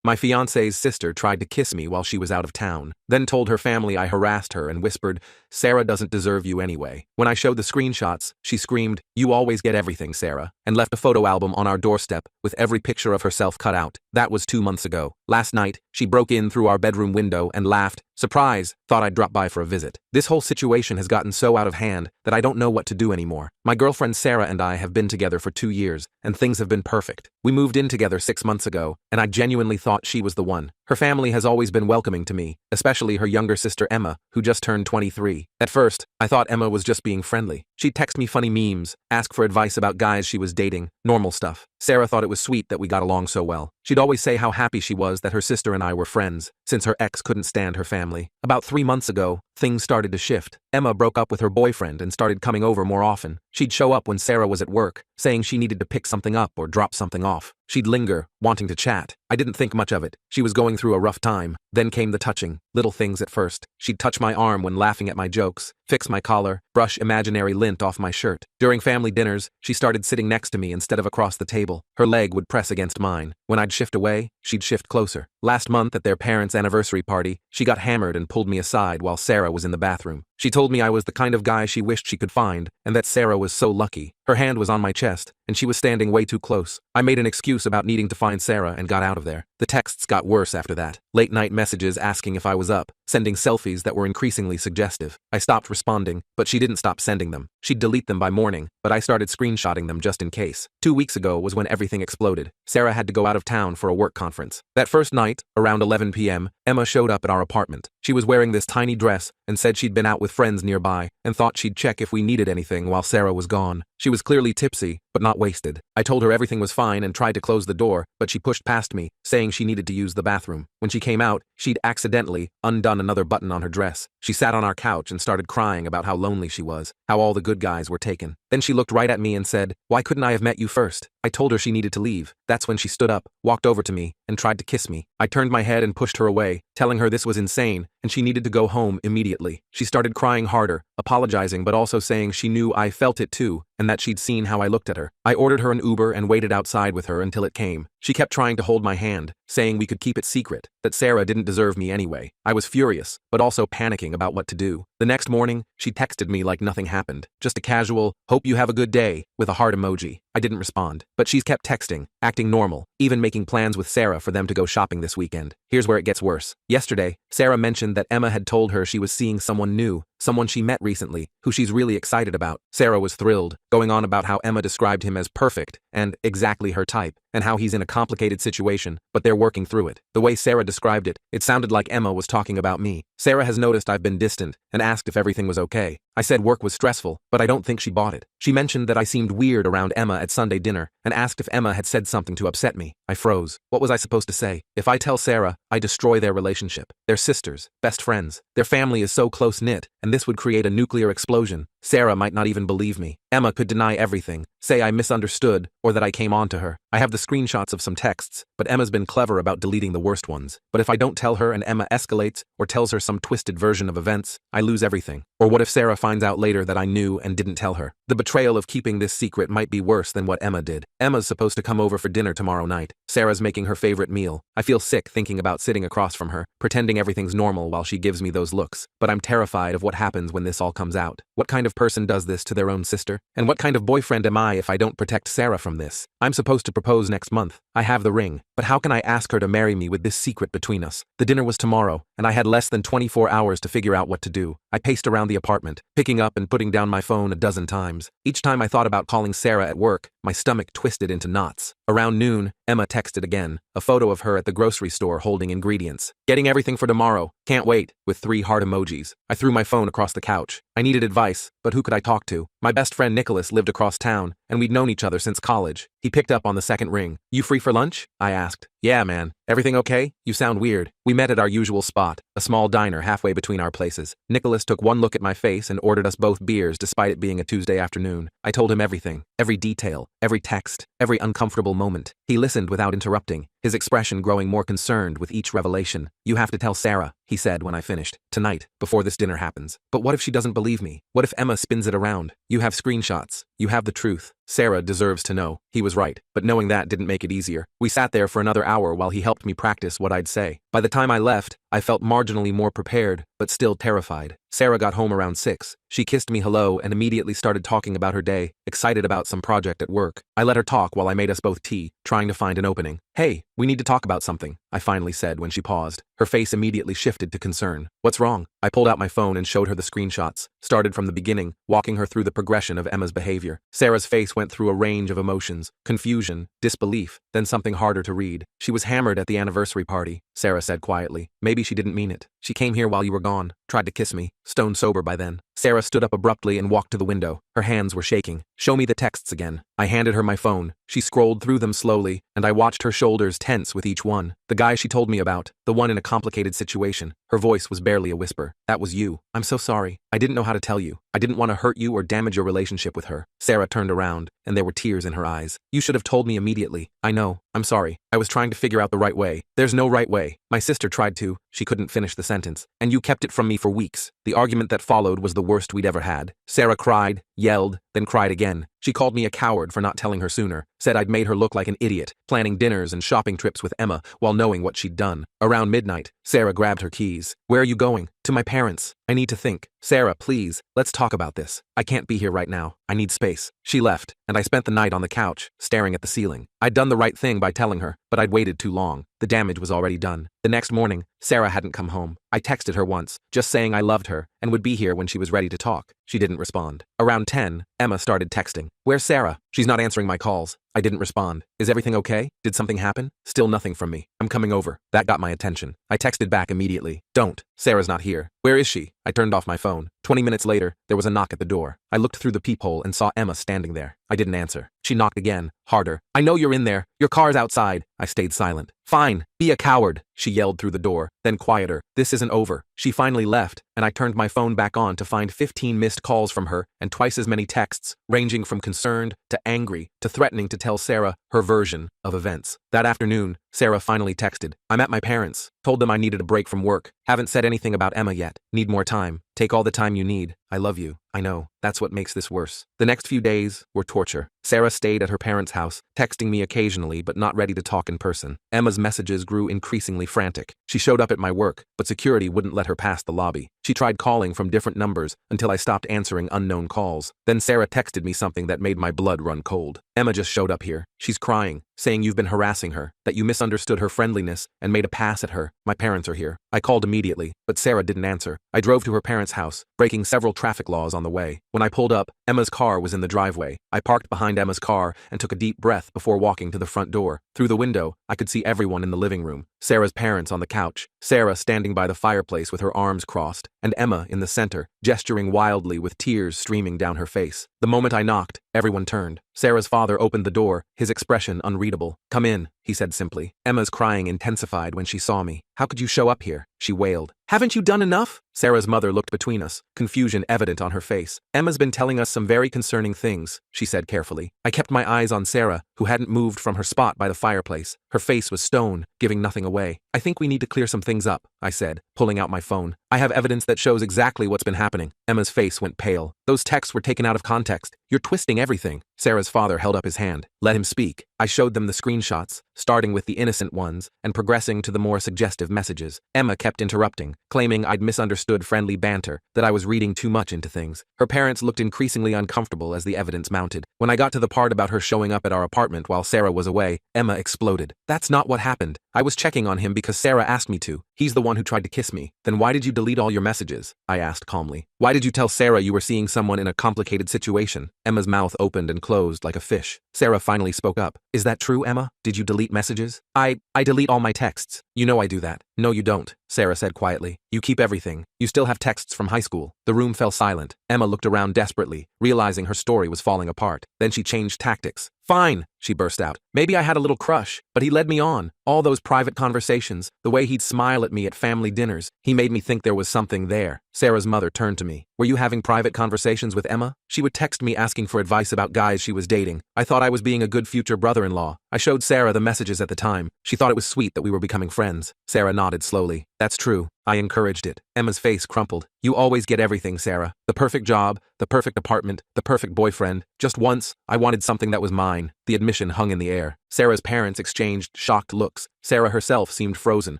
My fiance's sister tried to kiss me while she was out of town, then told her family I harassed her and whispered, "Sarah doesn't deserve you anyway." When I showed the screenshots, she screamed, "You always get everything, Sarah," and left a photo album on our doorstep with every picture of herself cut out. That was 2 months ago. Last night, she broke in through our bedroom window and laughed. Surprise, thought I'd drop by for a visit. This whole situation has gotten so out of hand that I don't know what to do anymore. My girlfriend Sarah and I have been together for 2 years, and things have been perfect. We moved in together 6 months ago, and I genuinely thought she was the one. Her family has always been welcoming to me, especially her younger sister Emma, who just turned 23. At first, I thought Emma was just being friendly. She'd text me funny memes, ask for advice about guys she was dating, normal stuff. Sarah thought it was sweet that we got along so well. She'd always say how happy she was that her sister and I were friends, since her ex couldn't stand her family. About 3 months ago, things started to shift. Emma broke up with her boyfriend and started coming over more often. She'd show up when Sarah was at work, saying she needed to pick something up or drop something off. She'd linger, wanting to chat. I didn't think much of it. She was going through a rough time. Then came the touching. Little things at first. She'd touch my arm when laughing at my jokes, fix my collar, brush imaginary lint off my shirt. During family dinners, she started sitting next to me instead of across the table. Her leg would press against mine. When I'd shift away, she'd shift closer. Last month at their parents' anniversary party, she got hammered and pulled me aside while Sarah was in the bathroom. She told me I was the kind of guy she wished she could find, and that Sarah was so lucky. Her hand was on my chest, and she was standing way too close. I made an excuse about needing to find Sarah and got out of there. The texts got worse after that. Late-night messages asking if I was up, sending selfies that were increasingly suggestive. I stopped responding, but she didn't stop sending them. She'd delete them by morning, but I started screenshotting them just in case. 2 weeks ago was when everything exploded. Sarah had to go out of town for a work conference. That first night, around 11 p.m., Emma showed up at our apartment. She was wearing this tiny dress and said she'd been out with friends nearby and thought she'd check if we needed anything while Sarah was gone. She was clearly tipsy, but not wasted. I told her everything was fine and tried to close the door, but she pushed past me, saying she needed to use the bathroom. When she came out, she'd accidentally undone another button on her dress. She sat on our couch and started crying about how lonely she was, how all the good guys were taken. Then she looked right at me and said, "Why couldn't I have met you first?" I told her she needed to leave. That's when she stood up, walked over to me, and tried to kiss me. I turned my head and pushed her away, telling her this was insane and she needed to go home immediately. She started crying harder, apologizing but also saying she knew I felt it too and that she'd seen how I looked at her. I ordered her an Uber and waited outside with her until it came. She kept trying to hold my hand, saying we could keep it secret, that Sarah didn't deserve me anyway. I was furious, but also panicking about what to do. The next morning, she texted me like nothing happened. Just a casual, "Hope you have a good day," with a heart emoji. I didn't respond, but she's kept texting, acting normal, even making plans with Sarah for them to go shopping this weekend. Here's where it gets worse. Yesterday, Sarah mentioned that Emma had told her she was seeing someone new, someone she met recently, who she's really excited about. Sarah was thrilled, going on about how Emma described him as perfect and exactly her type, and how he's in a complicated situation, but they're working through it. The way Sarah described it, it sounded like Emma was talking about me. Sarah has noticed I've been distant and asked if everything was okay. I said work was stressful, but I don't think she bought it. She mentioned that I seemed weird around Emma at Sunday dinner and asked if Emma had said something to upset me. I froze. What was I supposed to say? If I tell Sarah, I destroy their relationship. They're sisters, best friends. Their family is so close-knit, and this would create a nuclear explosion. Sarah might not even believe me. Emma could deny everything, say I misunderstood, or that I came on to her. I have the screenshots of some texts, but Emma's been clever about deleting the worst ones. But if I don't tell her and Emma escalates, or tells her some twisted version of events, I lose everything. Or what if Sarah finds out later that I knew and didn't tell her? The betrayal of keeping this secret might be worse than what Emma did. Emma's supposed to come over for dinner tomorrow night. Sarah's making her favorite meal. I feel sick thinking about sitting across from her, pretending everything's normal while she gives me those looks. But I'm terrified of what happens when this all comes out. What kind of person does this to their own sister? And what kind of boyfriend am I if I don't protect Sarah from this? I'm supposed to propose next month. I have the ring, but how can I ask her to marry me with this secret between us? The dinner was tomorrow, and I had less than 24 hours to figure out what to do. I paced around the apartment, picking up and putting down my phone a dozen times. Each time I thought about calling Sarah at work, my stomach twisted into knots. Around noon, Emma texted again, a photo of her at the grocery store holding ingredients. "Getting everything for tomorrow. Can't wait," with 3 heart emojis. I threw my phone across the couch. I needed advice, but who could I talk to? My best friend Nicholas lived across town, and we'd known each other since college. He picked up on the second ring. "You free for lunch?" I asked. "Yeah, man. Everything okay? You sound weird." We met at our usual spot, a small diner halfway between our places. Nicholas took one look at my face and ordered us both beers despite it being a Tuesday afternoon. I told him everything, every detail, every text, every uncomfortable moment. He listened without interrupting, his expression growing more concerned with each revelation. "You have to tell Sarah," he said when I finished. "Tonight, before this dinner happens." "But what if she doesn't believe me? What if Emma spins it around? You have screenshots. You have the truth. Sarah deserves to know. He was right, but knowing that didn't make it easier. We sat there for another hour while he helped me practice what I'd say. By the time I left, I felt marginally more prepared, but still terrified. Sarah got home around 6. She kissed me hello and immediately started talking about her day, excited about some project at work. I let her talk while I made us both tea, trying to find an opening. "Hey, we need to talk about something," I finally said when she paused. Her face immediately shifted to concern. "What's wrong?" I pulled out my phone and showed her the screenshots, started from the beginning, walking her through the progression of Emma's behavior. Sarah's face went through a range of emotions: confusion, disbelief, then something harder to read. "She was hammered at the anniversary party," Sarah said quietly. "Maybe she didn't mean it. She came here while you were gone, tried to kiss me, stone sober by then." Sarah stood up abruptly and walked to the window. Her hands were shaking. "Show me the texts again." I handed her my phone. She scrolled through them slowly, and I watched her shoulders tense with each one. "The guy she told me about, the one in a complicated situation." Her voice was barely a whisper. "That was you. I'm so sorry. I didn't know how to tell you. I didn't want to hurt you or damage your relationship with her." Sarah turned around, and there were tears in her eyes. "You should have told me immediately." "I know. I'm sorry. I was trying to figure out the right way." "There's no right way. My sister tried to." She couldn't finish the sentence. "And you kept it from me for weeks." The argument that followed was the worst we'd ever had. Sarah cried, yelled, then cried again. She called me a coward for not telling her sooner, said I'd made her look like an idiot, planning dinners and shopping trips with Emma while knowing what she'd done. Around midnight, Sarah grabbed her keys. "Where are you going?" "To my parents. I need to think." "Sarah, please, let's talk about this. I can't be here right now. I need space." She left, and I spent the night on the couch, staring at the ceiling. I'd done the right thing by telling her, but I'd waited too long. The damage was already done. The next morning, Sarah hadn't come home. I texted her once, just saying I loved her and would be here when she was ready to talk. She didn't respond. Around 10, Emma started texting. "Where's Sarah? She's not answering my calls." I didn't respond. "Is everything okay? Did something happen?" Still nothing from me. "I'm coming over." That got my attention. I texted back immediately. "Don't. Sarah's not here." "Where is she?" I turned off my phone. 20 minutes later, there was a knock at the door. I looked through the peephole and saw Emma standing there. I didn't answer. She knocked again, harder. "I know you're in there. Your car's outside." I stayed silent. "Fine. Be a coward," she yelled through the door, then quieter. "This isn't over." She finally left, and I turned my phone back on to find 15 missed calls from her and twice as many texts, ranging from concerned to angry to threatening to tell Sarah her version of events. That afternoon, Sarah finally texted. "I'm at my parents'. Told them I needed a break from work. Haven't said anything about Emma yet. Need more time. Take all the time you need. I love you." I know. That's what makes this worse. The next few days were torture. Sarah stayed at her parents' house, texting me occasionally but not ready to talk in person. Emma's messages grew increasingly frantic. She showed up at my work, but security wouldn't let her pass the lobby. She tried calling from different numbers until I stopped answering unknown calls. Then Sarah texted me something that made my blood run cold. "Emma just showed up here. She's crying, saying you've been harassing her, that you misunderstood her friendliness and made a pass at her. My parents are here." I called immediately, but Sarah didn't answer. I drove to her parents' house, breaking several traffic laws on the way. When I pulled up, Emma's car was in the driveway. I parked behind Emma's car and took a deep breath before walking to the front door. Through the window, I could see everyone in the living room. Sarah's parents on the couch, Sarah standing by the fireplace with her arms crossed, and Emma in the center, gesturing wildly with tears streaming down her face. The moment I knocked, everyone turned. Sarah's father opened the door, his expression unreadable. "Come in," he said simply. Emma's crying intensified when she saw me. "How could you show up here?" she wailed. "Haven't you done enough?" Sarah's mother looked between us, confusion evident on her face. "Emma's been telling us some very concerning things," she said carefully. I kept my eyes on Sarah, who hadn't moved from her spot by the fireplace. Her face was stone, giving nothing away. "I think we need to clear some things up," I said, pulling out my phone. "I have evidence that shows exactly what's been happening." Emma's face went pale. "Those texts were taken out of context. You're twisting everything." Sarah's father held up his hand. "Let him speak." I showed them the screenshots, starting with the innocent ones and progressing to the more suggestive messages. Emma kept interrupting, claiming I'd misunderstood friendly banter, that I was reading too much into things. Her parents looked increasingly uncomfortable as the evidence mounted. When I got to the part about her showing up at our apartment while Sarah was away, Emma exploded. "That's not what happened. I was checking on him because Sarah asked me to. He's the one who tried to kiss me." "Then why did you delete all your messages?" I asked calmly. "Why did you tell Sarah you were seeing someone in a complicated situation?" Emma's mouth opened and closed like a fish. Sarah finally spoke up. "Is that true, Emma? Did you delete messages?" I delete all my texts. You know I do that." "No, you don't," Sarah said quietly. "You keep everything. You still have texts from high school." The room fell silent. Emma looked around desperately, realizing her story was falling apart. Then she changed tactics. "Fine," she burst out. Maybe I had a little crush, but he led me on. All those private conversations, the way he'd smile at me at family dinners, he made me think there was something there. Sarah's mother turned to me. Were you having private conversations with Emma? She would text me asking for advice about guys she was dating. I thought I was being a good future brother-in-law. I showed Sarah the messages at the time. She thought it was sweet that we were becoming friends. Sarah nodded slowly. That's true. I encouraged it. Emma's face crumpled. You always get everything, Sarah. The perfect job, the perfect apartment, the perfect boyfriend. Just once, I wanted something that was mine. The admission hung in the air. Sarah's parents exchanged shocked looks. Sarah herself seemed frozen,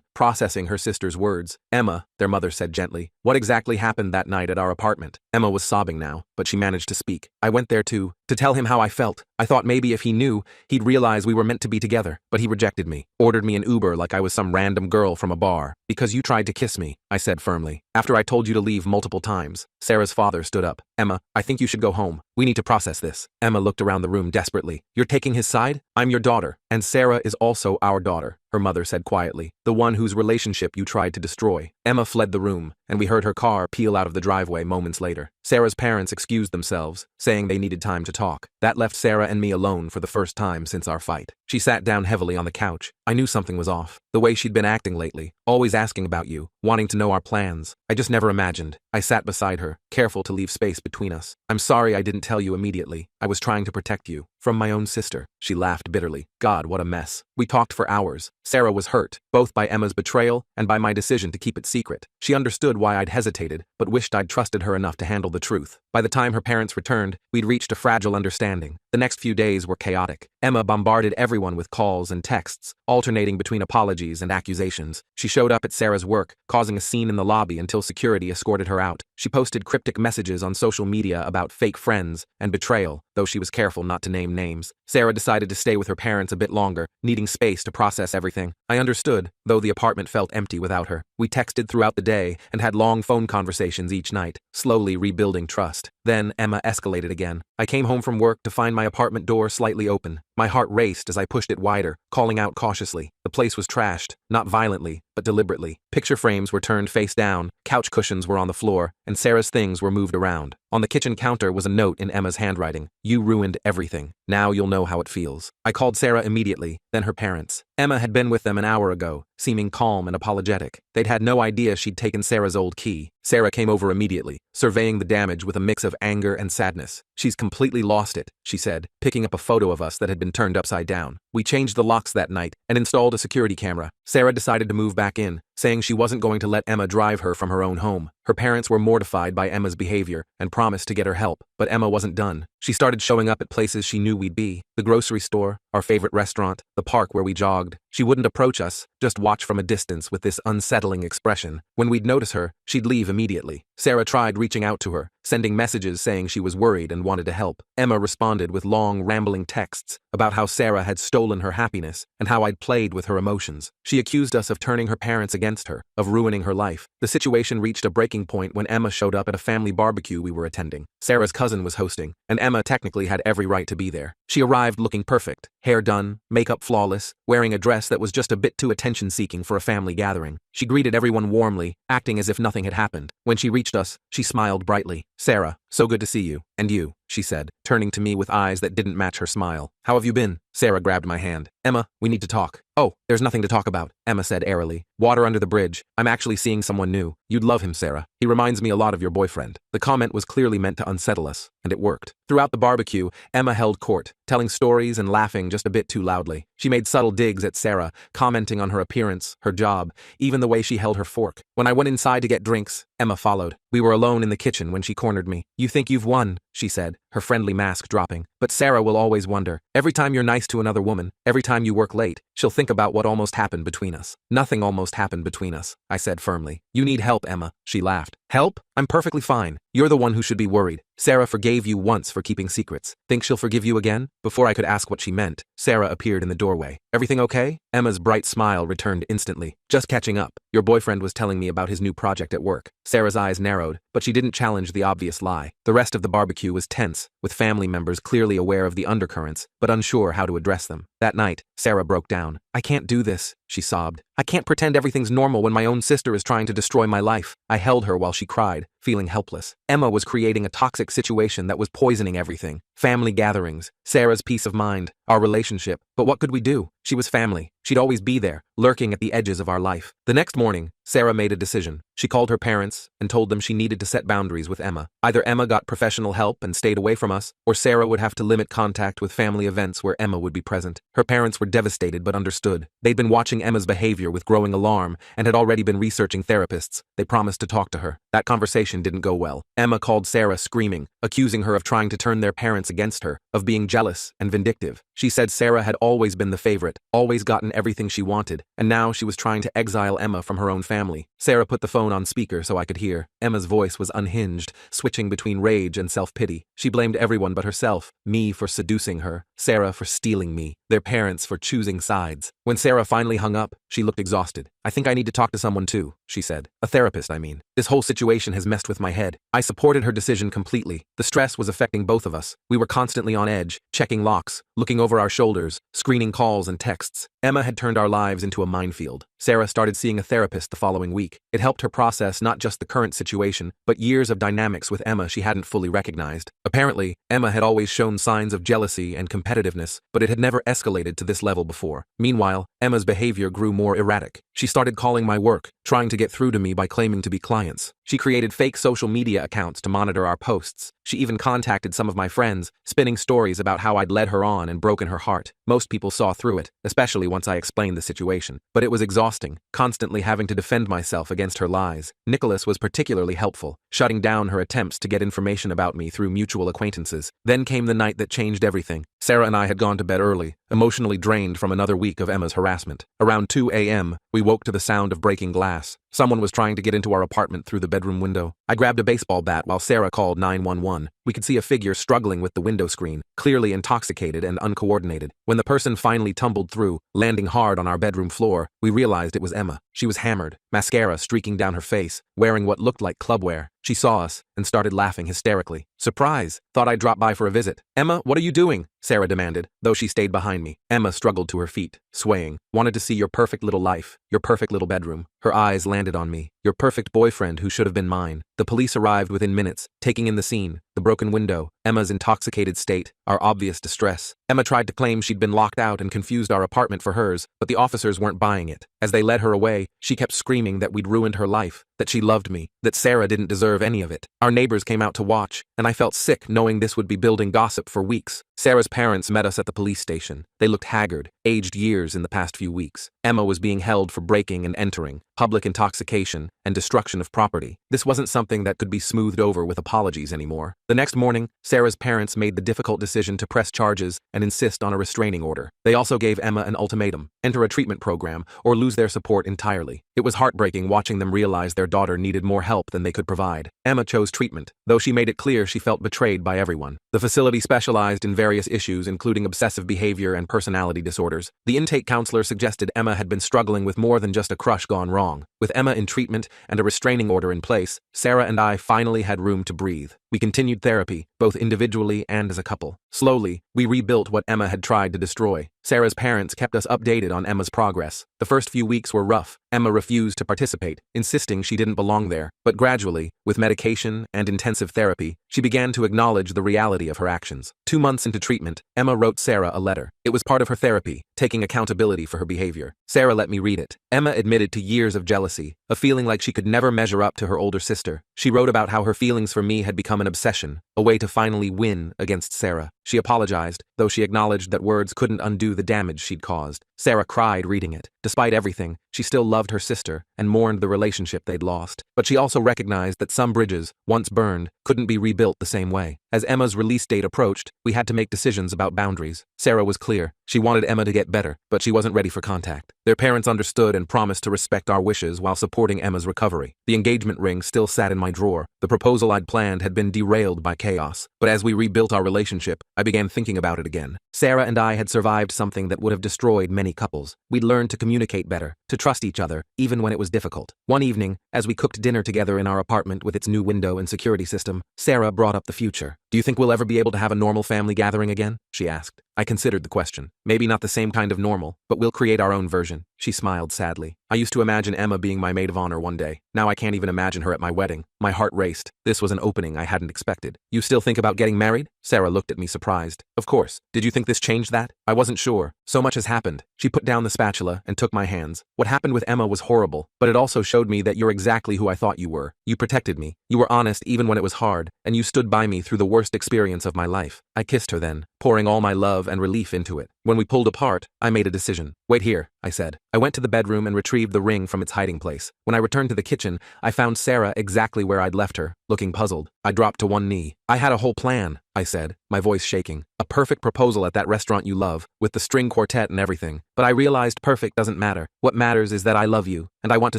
processing her sister's words. Emma, their mother said gently, what exactly happened that night at our apartment? Emma was sobbing now, but she managed to speak. I went there to tell him how I felt. I thought maybe if he knew, he'd realize we were meant to be together, but he rejected me. Ordered me an Uber like I was some random girl from a bar. Because you tried to kiss me, I said firmly. After I told you to leave multiple times. Sarah's father stood up. Emma, I think you should go home. We need to process this. Emma looked around the room desperately. You're taking his side? I'm your daughter, and Sarah is also our daughter, her mother said quietly, the one whose relationship you tried to destroy. Emma fled the room, and we heard her car peel out of the driveway moments later. Sarah's parents excused themselves, saying they needed time to talk. That left Sarah and me alone for the first time since our fight. She sat down heavily on the couch. I knew something was off. The way she'd been acting lately, always asking about you, wanting to know our plans. I just never imagined. I sat beside her, careful to leave space between us. I'm sorry I didn't tell you immediately. I was trying to protect you. From my own sister. She laughed bitterly. God, what a mess. We talked for hours. Sarah was hurt, both by Emma's betrayal and by my decision to keep it secret. She understood why I'd hesitated, but wished I'd trusted her enough to handle the truth. By the time her parents returned, we'd reached a fragile understanding. The next few days were chaotic. Emma bombarded everyone with calls and texts, alternating between apologies and accusations. She showed up at Sarah's work, causing a scene in the lobby until security escorted her out. She posted cryptic messages on social media about fake friends and betrayal, though she was careful not to name names. Sarah decided to stay with her parents a bit longer, needing space to process everything. I understood, though the apartment felt empty without her. We texted throughout the day and had long phone conversations each night, slowly rebuilding trust. Then Emma escalated again. I came home from work to find my apartment door slightly open. My heart raced as I pushed it wider, calling out cautiously. The place was trashed, not violently, but deliberately. Picture frames were turned face down, couch cushions were on the floor, and Sarah's things were moved around. On the kitchen counter was a note in Emma's handwriting. You ruined everything. Now you'll know how it feels. I called Sarah immediately, then her parents. Emma had been with them an hour ago, seeming calm and apologetic. They'd had no idea she'd taken Sarah's old key. Sarah came over immediately, surveying the damage with a mix of anger and sadness. She's completely lost it, she said, picking up a photo of us that had been turned upside down. We changed the locks that night and installed a security camera. Sarah decided to move back in, saying she wasn't going to let Emma drive her from her own home. Her parents were mortified by Emma's behavior and promised to get her help, but Emma wasn't done. She started showing up at places she knew we'd be. The grocery store, our favorite restaurant, the park where we jogged. She wouldn't approach us, just watch from a distance with this unsettling expression. When we'd notice her, she'd leave immediately. Sarah tried reaching out to her, sending messages saying she was worried and wanted to help. Emma responded with long, rambling texts about how Sarah had stolen her happiness and how I'd played with her emotions. She accused us of turning her parents against her, of ruining her life. The situation reached a breaking point when Emma showed up at a family barbecue we were attending. Sarah's cousin was hosting, and Emma technically had every right to be there. She arrived looking perfect, hair done, makeup flawless, wearing a dress that was just a bit too attention-seeking for a family gathering. She greeted everyone warmly, acting as if nothing had happened. When she reached us, she smiled brightly. Sarah, so good to see you. And you, she said, turning to me with eyes that didn't match her smile. How have you been? Sarah grabbed my hand. Emma, we need to talk. Oh, there's nothing to talk about, Emma said airily. Water under the bridge. I'm actually seeing someone new. You'd love him, Sarah. He reminds me a lot of your boyfriend. The comment was clearly meant to unsettle us, and it worked. Throughout the barbecue, Emma held court, telling stories and laughing just a bit too loudly. She made subtle digs at Sarah, commenting on her appearance, her job, even the way she held her fork. When I went inside to get drinks, Emma followed. We were alone in the kitchen when she cornered me. You think you've won, she said, her friendly mask dropping. But Sarah will always wonder. Every time you're nice to another woman, every time you work late, she'll think about what almost happened between us. Nothing almost happened between us, I said firmly. You need help, Emma, she laughed. Help? I'm perfectly fine. You're the one who should be worried. Sarah forgave you once for keeping secrets. Think she'll forgive you again? Before I could ask what she meant, Sarah appeared in the doorway. Everything okay? Emma's bright smile returned instantly. Just catching up. Your boyfriend was telling me about his new project at work. Sarah's eyes narrowed, but she didn't challenge the obvious lie. The rest of the barbecue was tense, with family members clearly aware of the undercurrents, but unsure how to address them. That night, Sarah broke down. "I can't do this," she sobbed. "I can't pretend everything's normal when my own sister is trying to destroy my life." I held her while she cried, feeling helpless. Emma was creating a toxic situation that was poisoning everything. Family gatherings, Sarah's peace of mind, our relationship. But what could we do? She was family. She'd always be there, lurking at the edges of our life. The next morning, Sarah made a decision. She called her parents and told them she needed to set boundaries with Emma. Either Emma got professional help and stayed away from us, or Sarah would have to limit contact with family events where Emma would be present. Her parents were devastated but understood. They'd been watching Emma's behavior with growing alarm and had already been researching therapists. They promised to talk to her. That conversation didn't go well. Emma called Sarah screaming, accusing her of trying to turn their parents against her, of being jealous and vindictive. She said Sarah had always been the favorite, always gotten everything she wanted, and now she was trying to exile Emma from her own family. Sarah put the phone on speaker so I could hear. Emma's voice was unhinged, switching between rage and self-pity. She blamed everyone but herself, me for seducing her, Sarah for stealing me, their parents for choosing sides. When Sarah finally hung up, she looked exhausted. "I think I need to talk to someone too," she said. "A therapist, I mean. This whole situation has messed with my head." I supported her decision completely. The stress was affecting both of us. We were constantly on edge, checking locks, looking over our shoulders, screening calls and texts. Emma had turned our lives into a minefield. Sarah started seeing a therapist the following week. It helped her process not just the current situation, but years of dynamics with Emma she hadn't fully recognized. Apparently, Emma had always shown signs of jealousy and competitiveness, but it had never escalated to this level before. Meanwhile, Emma's behavior grew more erratic. She started calling my work, trying to get through to me by claiming to be clients. She created fake social media accounts to monitor our posts. She even contacted some of my friends, spinning stories about how I'd led her on and broken her heart. Most people saw through it, especially once I explained the situation. But it was exhausting, constantly having to defend myself against her lies. Nicholas was particularly helpful, shutting down her attempts to get information about me through mutual acquaintances. Then came the night that changed everything. Sarah and I had gone to bed early, emotionally drained from another week of Emma's harassment. Around 2 a.m., we woke to the sound of breaking glass. Someone was trying to get into our apartment through the bedroom window. I grabbed a baseball bat while Sarah called 911. We could see a figure struggling with the window screen, clearly intoxicated and uncoordinated. When the person finally tumbled through, landing hard on our bedroom floor, we realized it was Emma. She was hammered, mascara streaking down her face, wearing what looked like clubwear. She saw us and started laughing hysterically. "Surprise! Thought I'd drop by for a visit." "Emma, what are you doing?" Sarah demanded, though she stayed behind me. Emma struggled to her feet, swaying. "Wanted to see your perfect little life, your perfect little bedroom." Her eyes landed on me. "Your perfect boyfriend who should have been mine." The police arrived within minutes, taking in the scene, the broken window, Emma's intoxicated state, our obvious distress. Emma tried to claim she'd been locked out and confused our apartment for hers, but the officers weren't buying it. As they led her away, she kept screaming that we'd ruined her life, that she loved me, that Sarah didn't deserve any of it. Our neighbors came out to watch, and I felt sick knowing this would be building gossip for weeks. Sarah's parents met us at the police station. They looked haggard, aged years in the past few weeks. Emma was being held for breaking and entering, public intoxication, and destruction of property. This wasn't something that could be smoothed over with apologies anymore. The next morning, Sarah's parents made the difficult decision to press charges and insist on a restraining order. They also gave Emma an ultimatum: enter a treatment program or lose their support entirely. It was heartbreaking watching them realize their daughter needed more help than they could provide. Emma chose treatment, though she made it clear she felt betrayed by everyone. The facility specialized in various issues including obsessive behavior and personality disorders. The intake counselor suggested Emma had been struggling with more than just a crush gone wrong. With Emma in treatment and a restraining order in place, Sarah and I finally had room to breathe. We continued therapy, both individually and as a couple. Slowly, we rebuilt what Emma had tried to destroy. Sarah's parents kept us updated on Emma's progress. The first few weeks were rough. Emma refused to participate, insisting she didn't belong there. But gradually, with medication and intensive therapy, she began to acknowledge the reality of her actions. 2 months into treatment, Emma wrote Sarah a letter. It was part of her therapy, taking accountability for her behavior. Sarah let me read it. Emma admitted to years of jealousy, a feeling like she could never measure up to her older sister. She wrote about how her feelings for me had become an obsession, a way to finally win against Sarah. She apologized, though she acknowledged that words couldn't undo the damage she'd caused. Sarah cried reading it. Despite everything, she still loved her sister and mourned the relationship they'd lost. But she also recognized that some bridges, once burned, couldn't be rebuilt the same way. As Emma's release date approached, we had to make decisions about boundaries. Sarah was clear. She wanted Emma to get better, but she wasn't ready for contact. Their parents understood and promised to respect our wishes while supporting Emma's recovery. The engagement ring still sat in my drawer. The proposal I'd planned had been derailed by chaos. But as we rebuilt our relationship, I began thinking about it again. Sarah and I had survived something that would have destroyed many couples. We'd learned to communicate better, to trust each other, even when it was difficult. One evening, as we cooked dinner together in our apartment with its new window and security system, Sarah brought up the future. "Do you think we'll ever be able to have a normal family gathering again?" she asked. I considered the question. Maybe not the same kind of normal, but we'll create our own version. She smiled sadly. I used to imagine Emma being my maid of honor one day. Now I can't even imagine her at my wedding. My heart raced. This was an opening I hadn't expected. You still think about getting married? Sarah looked at me surprised. Of course. Did you think this changed that? I wasn't sure. So much has happened. She put down the spatula and took my hands. What happened with Emma was horrible, but it also showed me that you're exactly who I thought you were. You protected me. You were honest even when it was hard, and you stood by me through the worst experience of my life. I kissed her then, pouring all my love and relief into it. When we pulled apart, I made a decision. Wait here, I said. I went to the bedroom and retrieved the ring from its hiding place. When I returned to the kitchen, I found Sarah exactly where I'd left her, looking puzzled. I dropped to one knee. I had a whole plan, I said, my voice shaking. A perfect proposal at that restaurant you love, with the string quartet and everything. But I realized perfect doesn't matter. What matters is that I love you, and I want to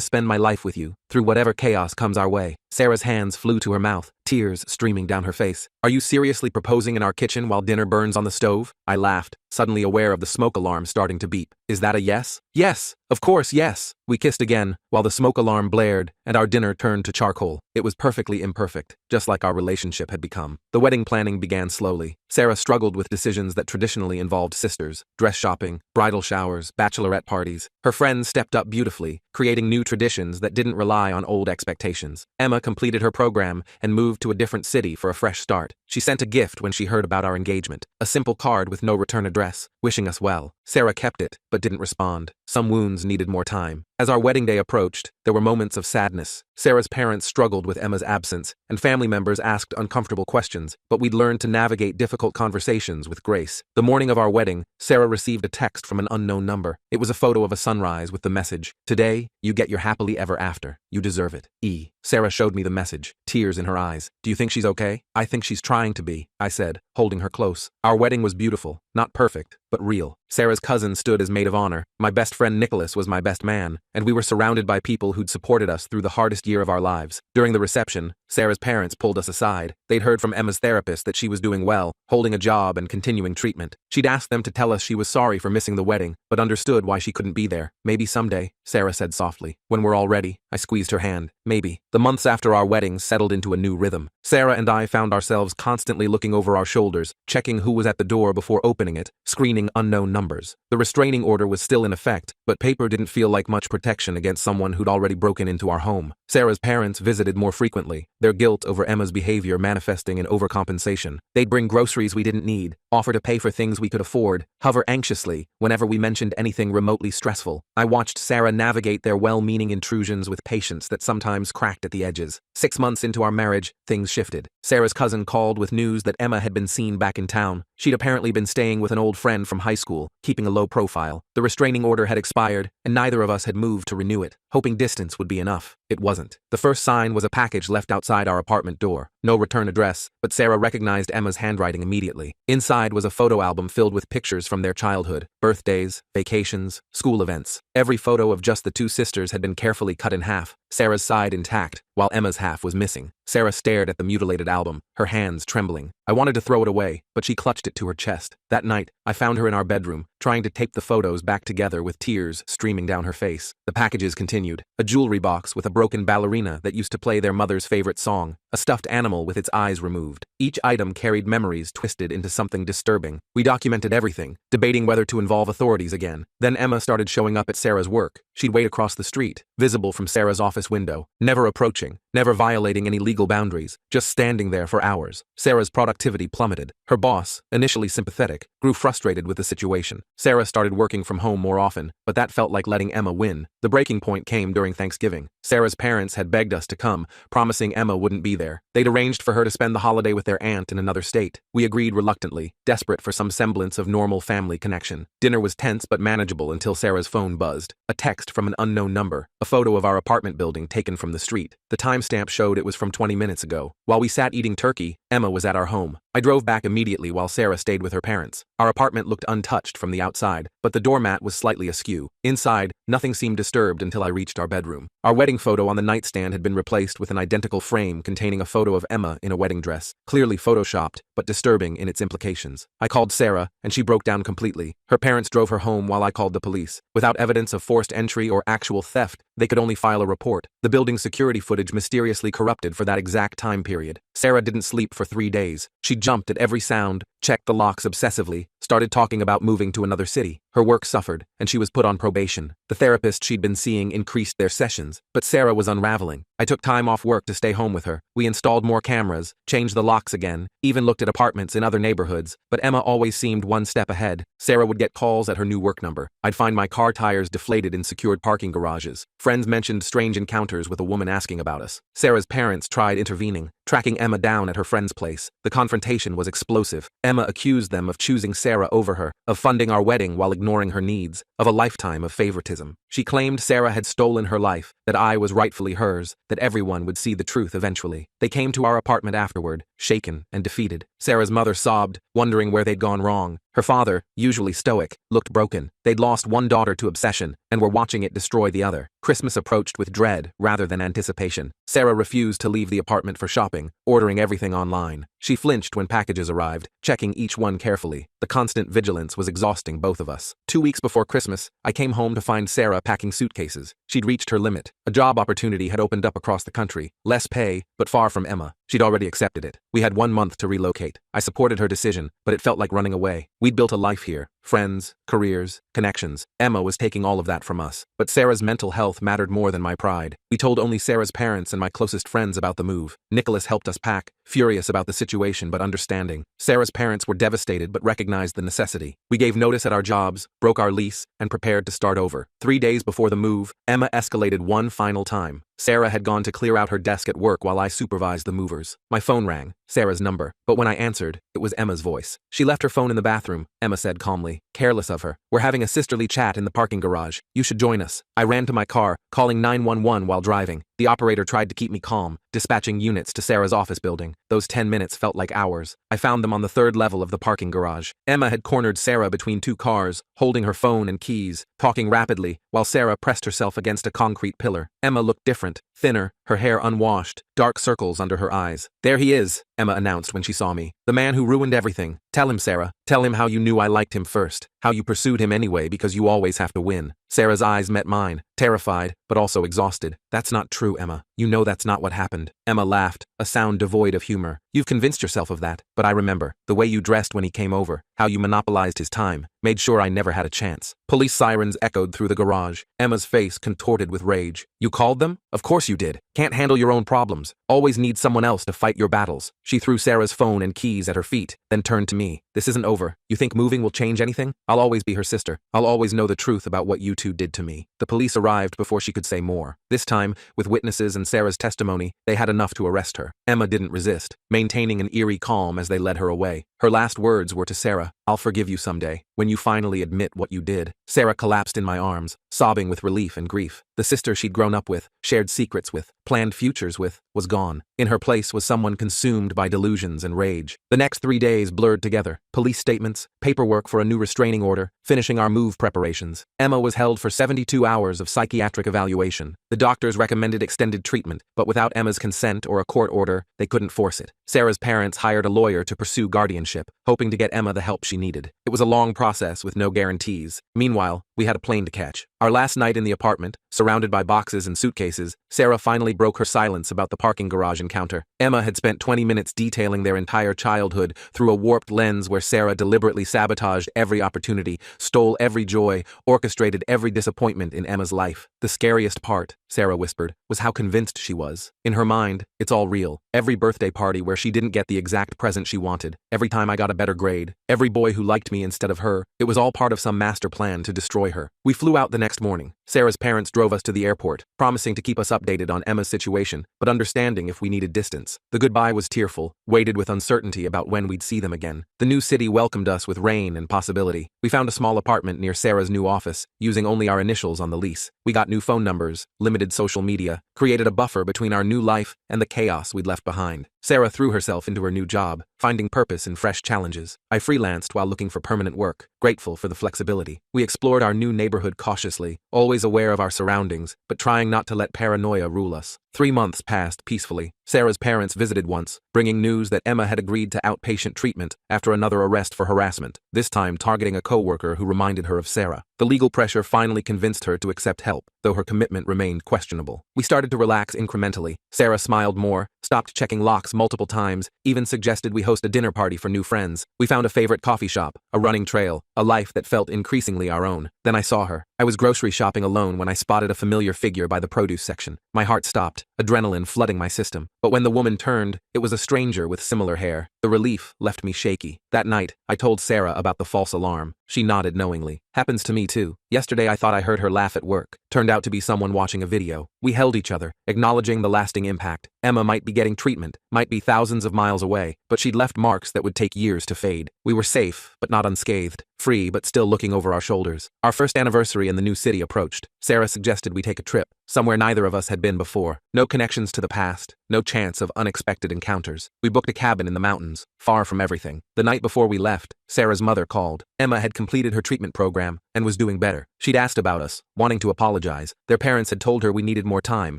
spend my life with you, through whatever chaos comes our way. Sarah's hands flew to her mouth, tears streaming down her face. Are you seriously proposing in our kitchen while dinner burns on the stove? I laughed, suddenly aware of the smoke alarm starting to beep. Is that a yes? Yes, of course, yes. We kissed again, while the smoke alarm blared, and our dinner turned to charcoal. It was perfectly imperfect, just like our relationship had become. The wedding planning began slowly. Sarah struggled with decisions that traditionally involved sisters: dress shopping, bridal showers, bachelorette parties. Her friends stepped up beautifully, creating new traditions that didn't rely on old expectations. Emma completed her program and moved to a different city for a fresh start. She sent a gift when she heard about our engagement, a simple card with no return address, wishing us well. Sarah kept it, but didn't respond. Some wounds needed more time. As our wedding day approached, there were moments of sadness. Sarah's parents struggled with Emma's absence, and family members asked uncomfortable questions, but we'd learned to navigate difficult conversations with grace. The morning of our wedding, Sarah received a text from an unknown number. It was a photo of a sunrise with the message, "Today, you get your happily ever after. You deserve it. E." Sarah showed me the message, tears in her eyes. Do you think she's okay? I think she's trying to be, I said, holding her close. Our wedding was beautiful, not perfect, but real. Sarah's cousin stood as maid of honor. My best friend Nicholas was my best man, and we were surrounded by people who'd supported us through the hardest year of our lives. During the reception, Sarah's parents pulled us aside. They'd heard from Emma's therapist that she was doing well, holding a job and continuing treatment. She'd asked them to tell us she was sorry for missing the wedding, but understood why she couldn't be there. Maybe someday, Sarah said softly. When we're all ready. I squeezed her hand. Maybe. The months after our wedding settled into a new rhythm. Sarah and I found ourselves constantly looking over our shoulders, checking who was at the door before opening it, screening unknown numbers. The restraining order was still in effect, but paper didn't feel like much protection against someone who'd already broken into our home. Sarah's parents visited more frequently, their guilt over Emma's behavior manifesting in overcompensation. They'd bring groceries we didn't need, offer to pay for things we could afford, hover anxiously whenever we mentioned anything remotely stressful. I watched Sarah navigate their well-meaning intrusions with patience that sometimes cracked at the edges. 6 months into our marriage, things shifted. Sarah's cousin called with news that Emma had been seen back in town. She'd apparently been staying with an old friend from high school, keeping a low profile. The restraining order had expired, and neither of us had moved to renew it, hoping distance would be enough. It wasn't. The first sign was a package left outside our apartment door. No return address, but Sarah recognized Emma's handwriting immediately. Inside was a photo album filled with pictures from their childhood, birthdays, vacations, school events. Every photo of just the two sisters had been carefully cut in half, Sarah's side intact, while Emma's half was missing. Sarah stared at the mutilated album, her hands trembling. I wanted to throw it away, but she clutched it to her chest. That night, I found her in our bedroom, trying to tape the photos back together with tears streaming down her face. The packages continued. A jewelry box with a broken ballerina that used to play their mother's favorite song. A stuffed animal with its eyes removed. Each item carried memories twisted into something disturbing. We documented everything, debating whether to involve authorities again. Then Emma started showing up at Sarah's work. She'd wait across the street, visible from Sarah's office window, never approaching, never violating any legal boundaries, just standing there for hours. Sarah's productivity plummeted. Her boss, initially sympathetic, grew frustrated with the situation. Sarah started working from home more often, but that felt like letting Emma win. The breaking point came during Thanksgiving. Sarah's parents had begged us to come, promising Emma wouldn't be there. They'd arranged for her to spend the holiday with their aunt in another state. We agreed reluctantly, desperate for some semblance of normal family connection. Dinner was tense but manageable until Sarah's phone buzzed. A text from an unknown number, a photo of our apartment building taken from the street. The timestamp showed it was from 20 minutes ago. While we sat eating turkey, Emma was at our home. I drove back immediately while Sarah stayed with her parents. Our apartment looked untouched from the outside, but the doormat was slightly askew. Inside, nothing seemed disturbed until I reached our bedroom. Our wedding photo on the nightstand had been replaced with an identical frame containing a photo of Emma in a wedding dress, clearly photoshopped, but disturbing in its implications. I called Sarah, and she broke down completely. Her parents drove her home while I called the police. Without evidence of forced entry or actual theft, they could only file a report. The building's security footage mysteriously corrupted for that exact time period. Sarah didn't sleep for 3 days. She jumped at every sound, checked the locks obsessively, started talking about moving to another city. Her work suffered, and she was put on probation. The therapist she'd been seeing increased their sessions, but Sarah was unraveling. I took time off work to stay home with her. We installed more cameras, changed the locks again, even looked at apartments in other neighborhoods, but Emma always seemed one step ahead. Sarah would get calls at her new work number. I'd find my car tires deflated in secured parking garages. Friends mentioned strange encounters with a woman asking about us. Sarah's parents tried intervening, tracking Emma down at her friend's place. The confrontation was explosive. Emma accused them of choosing Sarah over her, of funding our wedding while ignoring her needs, of a lifetime of favoritism. She claimed Sarah had stolen her life, that I was rightfully hers, that everyone would see the truth eventually. They came to our apartment afterward, shaken and defeated. Sarah's mother sobbed, wondering where they'd gone wrong. Her father, usually stoic, looked broken. They'd lost one daughter to obsession, and were watching it destroy the other. Christmas approached with dread rather than anticipation. Sarah refused to leave the apartment for shopping, ordering everything online. She flinched when packages arrived, checking each one carefully. The constant vigilance was exhausting both of us. 2 weeks before Christmas, I came home to find Sarah packing suitcases. She'd reached her limit. A job opportunity had opened up across the country. Less pay, but far from Emma. She'd already accepted it. We had 1 month to relocate. I supported her decision, but it felt like running away. We'd built a life here. Friends, careers, connections. Emma was taking all of that from us. But Sarah's mental health mattered more than my pride. We told only Sarah's parents and my closest friends about the move. Nicholas helped us pack, furious about the situation but understanding. Sarah's parents were devastated but recognized the necessity. We gave notice at our jobs, broke our lease, and prepared to start over. 3 days before the move, Emma escalated one final time. Sarah had gone to clear out her desk at work while I supervised the movers. My phone rang, Sarah's number, but when I answered, it was Emma's voice. She left her phone in the bathroom, Emma said calmly, careless of her. We're having a sisterly chat in the parking garage. You should join us. I ran to my car, calling 911 while driving. The operator tried to keep me calm, dispatching units to Sarah's office building. Those 10 minutes felt like hours. I found them on the 3rd level of the parking garage. Emma had cornered Sarah between 2 cars, holding her phone and keys, talking rapidly, while Sarah pressed herself against a concrete pillar. Emma looked different, thinner, her hair unwashed, dark circles under her eyes. There he is, Emma announced when she saw me. The man who ruined everything. Tell him, Sarah. Tell him how you knew I liked him first, how you pursued him anyway because you always have to win. Sarah's eyes met mine, terrified, but also exhausted. That's not true, Emma. You know that's not what happened. Emma laughed, a sound devoid of humor. You've convinced yourself of that, but I remember. The way you dressed when he came over, how you monopolized his time, made sure I never had a chance. Police sirens echoed through the garage. Emma's face contorted with rage. You called them? Of course you did. Can't handle your own problems. Always need someone else to fight your battles. She threw Sarah's phone and keys at her feet, then turned to me. This isn't over. You think moving will change anything? I'll always be her sister. I'll always know the truth about what you two did to me. The police arrived before she could say more. This time, with witnesses and Sarah's testimony, they had enough to arrest her. Emma didn't resist, maintaining an eerie calm as they led her away. Her last words were to Sarah, I'll forgive you someday, when you finally admit what you did. Sarah collapsed in my arms, sobbing with relief and grief. The sister she'd grown up with, shared secrets with, planned futures with, was gone. In her place was someone consumed by delusions and rage. The next 3 days blurred together. Police statements, paperwork for a new restraining order, finishing our move preparations. Emma was held for 72 hours of psychiatric evaluation. The doctors recommended extended treatment, but without Emma's consent or a court order, they couldn't force it. Sarah's parents hired a lawyer to pursue guardianship, hoping to get Emma the help she needed. It was a long process with no guarantees. Meanwhile, we had a plane to catch. Our last night in the apartment, surrounded by boxes and suitcases, Sarah finally broke her silence about the parking garage encounter. Emma had spent 20 minutes detailing their entire childhood through a warped lens where Sarah deliberately sabotaged every opportunity, stole every joy, orchestrated every disappointment in Emma's life. The scariest part, Sarah whispered, was how convinced she was. In her mind, it's all real. Every birthday party where she didn't get the exact present she wanted, every time I got a better grade, every boy who liked me instead of her, it was all part of some master plan to destroy her. We flew out the next morning. Sarah's parents drove us to the airport, promising to keep us updated on Emma's situation, but understanding if we needed distance. The goodbye was tearful, weighted with uncertainty about when we'd see them again. The new city welcomed us with rain and possibility. We found a small apartment near Sarah's new office, using only our initials on the lease. We got new phone numbers, limited social media, created a buffer between our new life and the chaos we'd left behind. Sarah threw herself into her new job, finding purpose in fresh challenges. I freelanced while looking for permanent work, grateful for the flexibility. We explored our new neighborhood cautiously, always aware of our surroundings, but trying not to let paranoia rule us. 3 months passed peacefully. Sarah's parents visited once, bringing news that Emma had agreed to outpatient treatment after another arrest for harassment, this time targeting a coworker who reminded her of Sarah. The legal pressure finally convinced her to accept help, though her commitment remained questionable. We started to relax incrementally. Sarah smiled more, stopped checking locks multiple times, even suggested we host a dinner party for new friends. We found a favorite coffee shop, a running trail, a life that felt increasingly our own. Then I saw her. I was grocery shopping alone when I spotted a familiar figure by the produce section. My heart stopped, adrenaline flooding my system. But when the woman turned, it was a stranger with similar hair. The relief left me shaky. That night, I told Sarah about the false alarm. She nodded knowingly. Happens to me too. Yesterday I thought I heard her laugh at work. Turned out to be someone watching a video. We held each other, acknowledging the lasting impact. Emma might be getting treatment, might be thousands of miles away, but she'd left marks that would take years to fade. We were safe, but not unscathed. Free, but still looking over our shoulders. Our first anniversary in the new city approached. Sarah suggested we take a trip, somewhere neither of us had been before. No connections to the past, no chance of unexpected encounters. We booked a cabin in the mountains, far from everything. The night before we left, Sarah's mother called. Emma had completed her treatment program and was doing better. She'd asked about us, wanting to apologize. Their parents had told her we needed more time,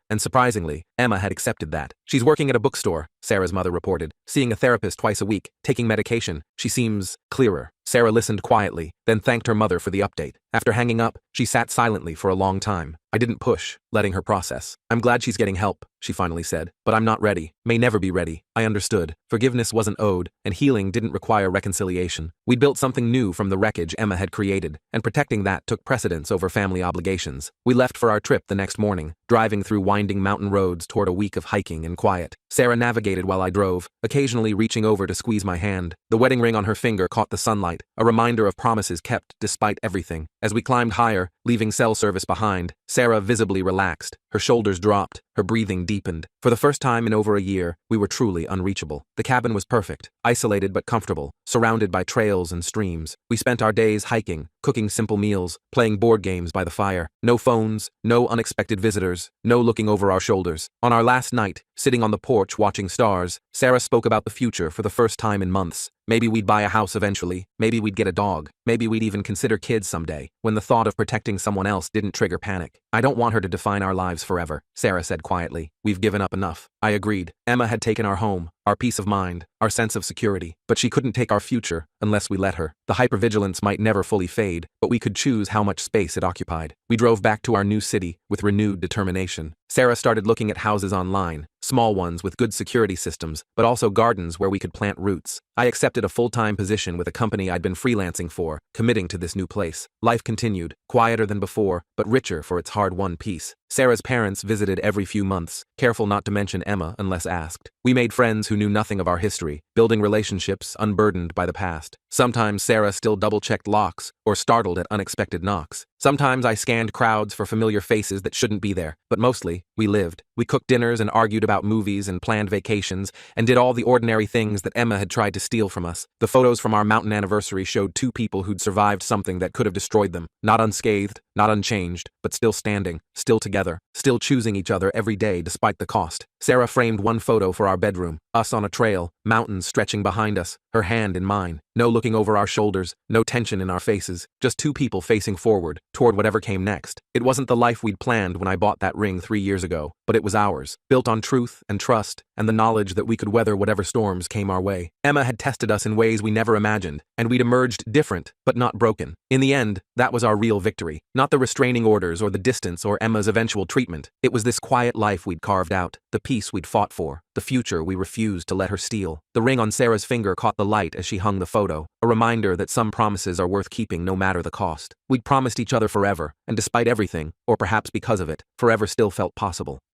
and surprisingly, Emma had accepted that. She's working at a bookstore, Sarah's mother reported, seeing a therapist twice a week, taking medication. She seems clearer. Sarah listened quietly, then thanked her mother for the update. After hanging up, she sat silently for a long time. I didn't push, letting her process. I'm glad she's getting help, she finally said, but I'm not ready, may never be ready. I understood. Forgiveness wasn't owed, and healing didn't require reconciliation. We'd built something new from the wreckage Emma had created, and protecting that took precedence over family obligations. We left for our trip the next morning, driving through winding mountain roads toward a week of hiking and quiet. Sarah navigated while I drove, occasionally reaching over to squeeze my hand. The wedding ring on her finger caught the sunlight, a reminder of promises kept despite everything. As we climbed higher, leaving cell service behind, Sarah visibly relaxed. Her shoulders dropped, her breathing deepened. For the first time in over a year, we were truly unreachable. The cabin was perfect, isolated but comfortable, surrounded by trails and streams. We spent our days hiking, cooking simple meals, playing board games by the fire. No phones, no unexpected visitors, no looking over our shoulders. On our last night, sitting on the porch watching stars, Sarah spoke about the future for the first time in months. Maybe we'd buy a house eventually, maybe we'd get a dog, maybe we'd even consider kids someday, when the thought of protecting someone else didn't trigger panic. I don't want her to define our lives forever, Sarah said quietly. We've given up enough. I agreed. Emma had taken our home, our peace of mind, our sense of security, but she couldn't take our future unless we let her. The hypervigilance might never fully fade, but we could choose how much space it occupied. We drove back to our new city with renewed determination. Sarah started looking at houses online, small ones with good security systems, but also gardens where we could plant roots. I accepted a full-time position with a company I'd been freelancing for, committing to this new place. Life continued, quieter than before, but richer for its hard-won peace. Sarah's parents visited every few months, careful not to mention Emma unless asked. We made friends who knew nothing of our history, building relationships unburdened by the past. Sometimes Sarah still double-checked locks or startled at unexpected knocks. Sometimes I scanned crowds for familiar faces that shouldn't be there, but mostly, we lived. We cooked dinners and argued about movies and planned vacations, and did all the ordinary things that Emma had tried to steal from us. The photos from our mountain anniversary showed two people who'd survived something that could have destroyed them. Not unscathed, not unchanged, but still standing, still together, still choosing each other every day despite the cost. Sarah framed one photo for our bedroom, us on a trail, mountains stretching behind us, her hand in mine. No looking over our shoulders, no tension in our faces, just two people facing forward, toward whatever came next. It wasn't the life we'd planned when I bought that ring 3 years ago, but it was ours, built on truth and trust, and the knowledge that we could weather whatever storms came our way. Emma had tested us in ways we never imagined, and we'd emerged different, but not broken. In the end, that was our real victory. Not the restraining orders or the distance or Emma's eventual treatment. It was this quiet life we'd carved out, the peace we'd fought for, the future we refused to let her steal. The ring on Sarah's finger caught the light as she hung the photo, a reminder that some promises are worth keeping no matter the cost. We'd promised each other forever, and despite everything, or perhaps because of it, forever still felt possible.